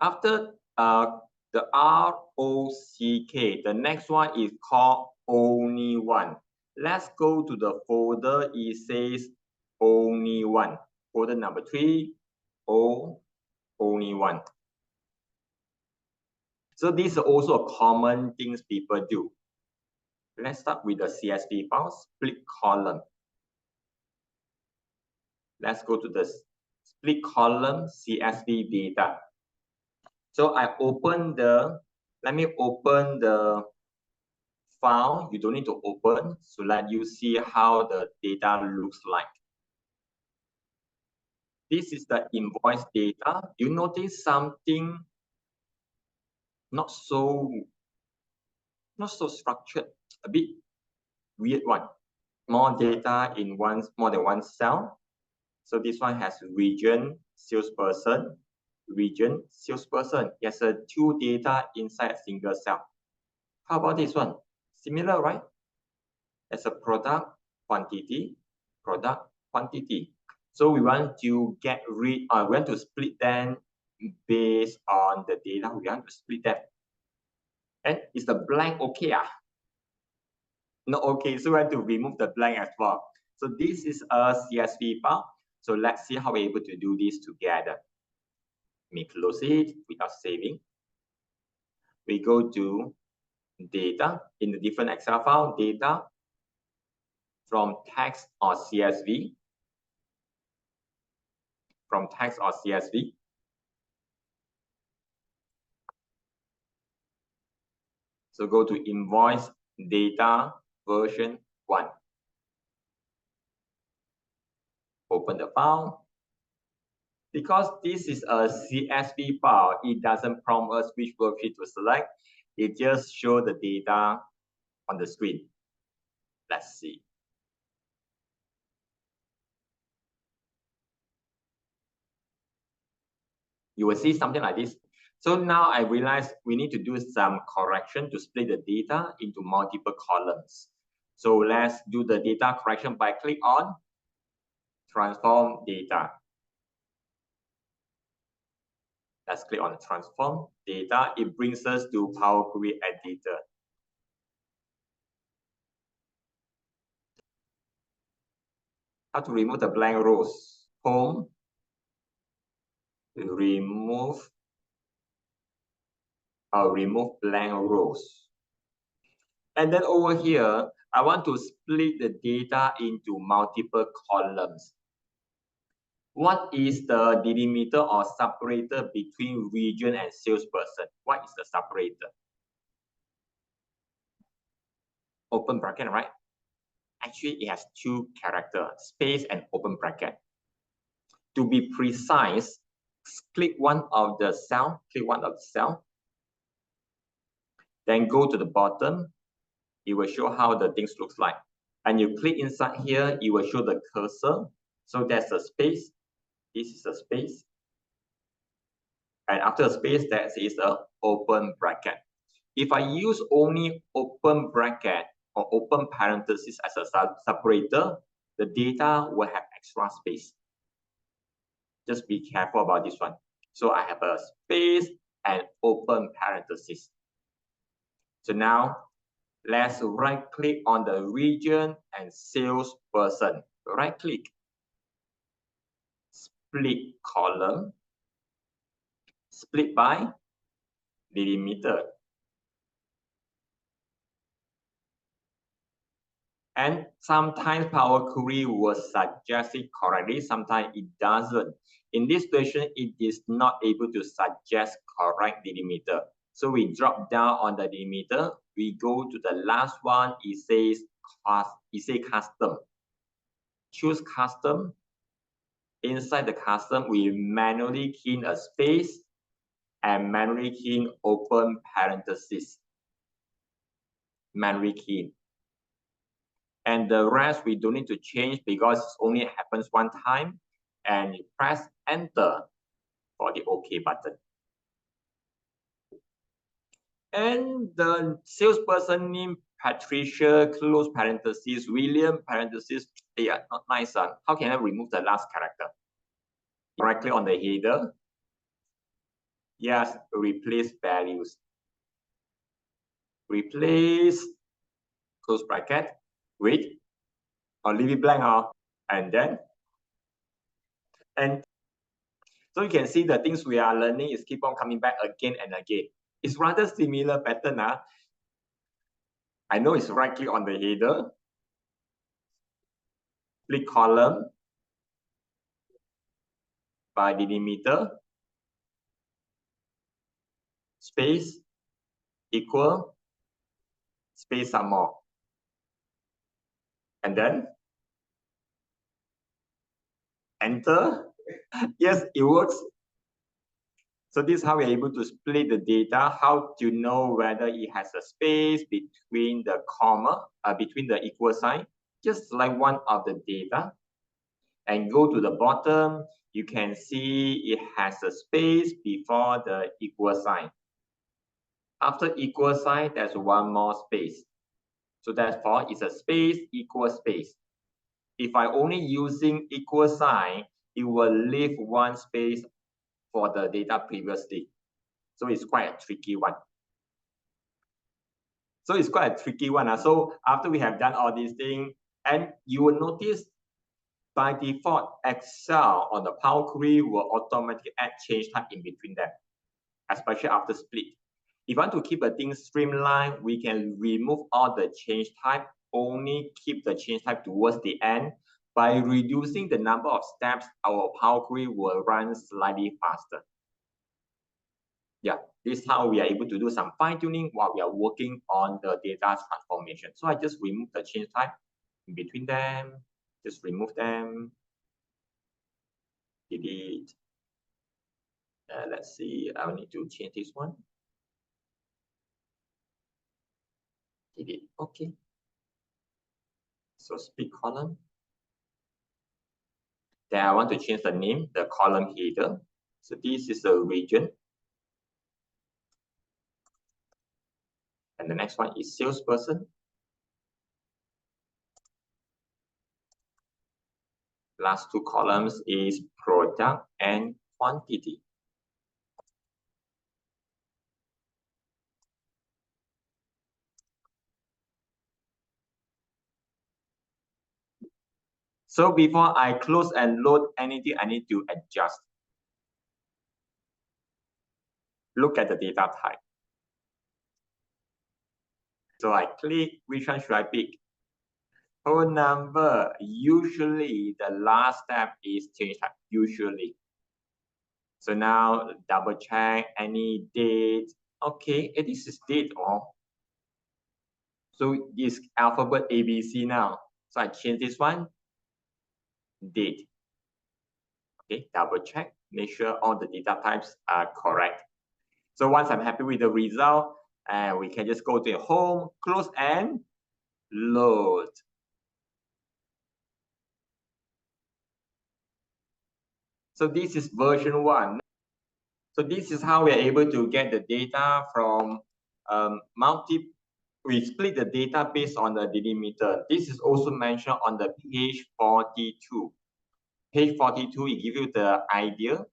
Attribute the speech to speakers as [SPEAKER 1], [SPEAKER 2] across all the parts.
[SPEAKER 1] After the ROCK, the next one is called only one. Let's go to the folder. It says only one. Folder number 3, only one. So these are also common things people do. Let's start with the CSV file, split column. Let's go to the split column CSV data. So I open the, let me open the file. You don't need to open, so let you see how the data looks like. This is the invoice data. You notice something not so structured, a bit weird one. More data in more than one cell. So this one has region, salesperson, region, salesperson. There's a 2 data inside a single cell. How about this one? Similar, right? As a product quantity, product quantity. So we want to get rid, we want to split them based on the data. We want to split them. And is the blank okay? No, okay. So we want to remove the blank as well. So this is a CSV file. So let's see how we're able to do this together. Let me close it without saving. We go to data in the different Excel file, data from text or CSV. From text or CSV. So go to invoice data version 1. Open the file. Because this is a CSV file, it doesn't prompt us which worksheet to select. It just shows the data on the screen. Let's see. You will see something like this. So now I realize we need to do some correction to split the data into multiple columns. So let's do the data correction by click on transform data. Let's click on transform data. It brings us to Power Query Editor. How to remove the blank rows? Home, remove blank rows. And then over here, I want to split the data into multiple columns. What is the delimiter or separator between region and salesperson? What is the separator? Open bracket, right? Actually, it has 2 characters, space and open bracket. To be precise, click one of the cell, then go to the bottom. It will show how the things looks like. And you click inside here, it will show the cursor. So there's a space. This is a space. And after a space, there is an open bracket. If I use only open bracket or open parenthesis as a separator, the data will have extra space. Just be careful about this one. So I have a space and open parenthesis. So now let's right click on the region and salesperson. Right click, split column, split by delimiter. And sometimes Power Query will suggest it correctly, sometimes it doesn't. In this situation, it is not able to suggest correct delimiter. So we drop down on the delimiter. We go to the last one. It says custom. Choose custom. Inside the custom, we manually key in a space and manually key in open parenthesis. Manually key in. And the rest we don't need to change because it only happens one time. And you press enter for the OK button. And the salesperson name, Patricia, close parenthesis, William, parenthesis. Yeah, not nice. How can I remove the last character? Right click on the header. Yes, replace values. Replace close bracket with or leave it blank and then and so you can see the things we are learning is keep on coming back again and again. It's rather similar pattern. I know it's right click on the header, click column by delimiter, space, equal, space some more. And then enter. Yes, it works. So this is how we're able to split the data, how to know whether it has a space between the comma, between the equal sign, just like one of the data. And go to the bottom, you can see it has a space before the equal sign. After equal sign, there's one more space. So therefore, it's a space equal space. If I only using equal sign, it will leave one space for the data previously. So it's quite a tricky one. So it's quite a tricky one. So after we have done all these things, and you will notice by default, Excel on the Power Query will automatically add change type in between them, especially after split. If you want to keep a thing streamlined, we can remove all the change type, only keep the change type towards the end. By reducing the number of steps, our Power Query will run slightly faster. Yeah, this is how we are able to do some fine tuning while we are working on the data transformation. So I just remove the change type in between them, just remove them, delete. Let's see, I will need to change this one. Delete, okay. So split column. Then I want to change the name, the column header. So this is the region. And the next one is salesperson. Last two columns is product and quantity. So before I close and load anything, I need to adjust. Look at the data type. So I click, which one should I pick? Whole number. Usually the last step is change type, usually. So now double check any date. Okay, this is date so this alphabet ABC now. So I change this one, date. Okay, double check, make sure all the data types are correct. So once I'm happy with the result, we can just go to home, close and load. So this is version 1. So this is how we're able to get the data from we split the data based on the delimiter. This is also mentioned on the page 42. Page 42, it gives you the idea.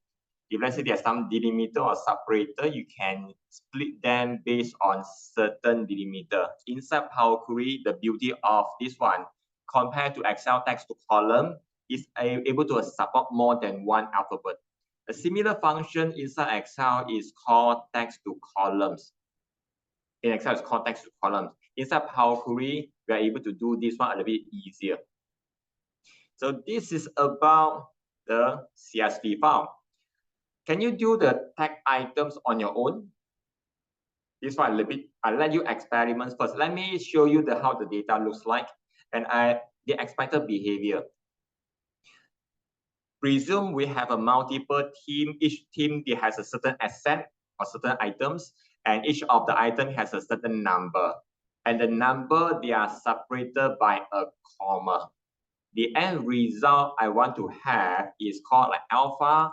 [SPEAKER 1] If let's say there's some delimiter or separator, you can split them based on certain delimiter. Inside Power Query, the beauty of this one, compared to Excel text to column, is able to support more than one alphabet. A similar function inside Excel is called text to columns. In Excel, it's called text to columns. Inside Power Query, we are able to do this one a little bit easier. So this is about the CSV file. Can you do the tag items on your own? This one a little bit, I'll let you experiment first. Let me show you how the data looks like and the expected behavior. Presume we have a multiple team. Each team has a certain asset or certain items, and each of the item has a certain number. And the number, they are separated by a comma. The end result I want to have is called like alpha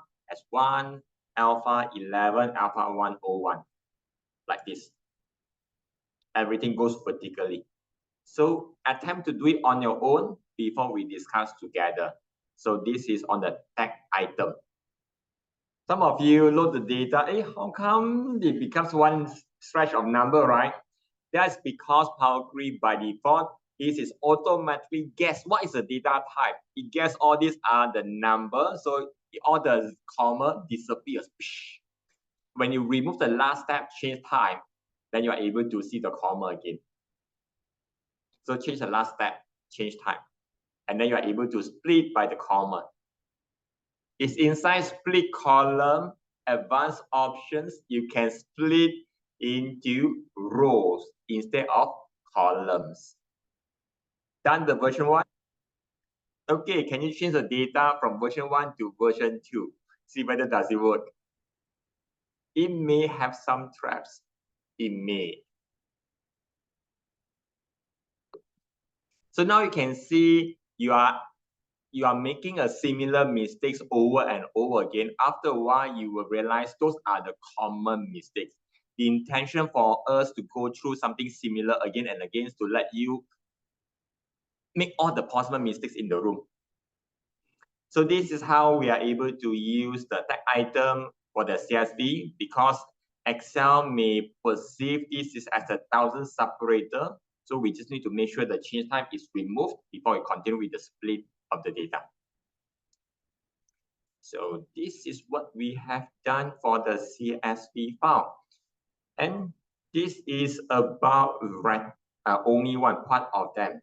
[SPEAKER 1] S1, alpha 11, alpha 101, like this. Everything goes vertically. So attempt to do it on your own before we discuss together. So this is on the tag item. Some of you load the data. Hey, how come it becomes one stretch of number, right? That's because Power Query by default is automatically guess what is the data type. It guess all these are the numbers, so all the comma disappears. When you remove the last step, change type, then you are able to see the comma again. So change the last step, change type, and then you are able to split by the comma. It's inside split column, advanced options, you can split into rows instead of columns. Done the version 1? Okay, can you change the data from version 1 to version 2? See whether does it work. It may have some traps. It may. So now you can see you are making a similar mistakes over and over again. After a while, you will realize those are the common mistakes. The intention for us to go through something similar again and again is to let you make all the possible mistakes in the room. So this is how we are able to use the tag item for the CSV, because Excel may perceive this as a 1000 separator. So we just need to make sure the change type is removed before we continue with the split of the data. So this is what we have done for the CSV file. And this is about only one part of them.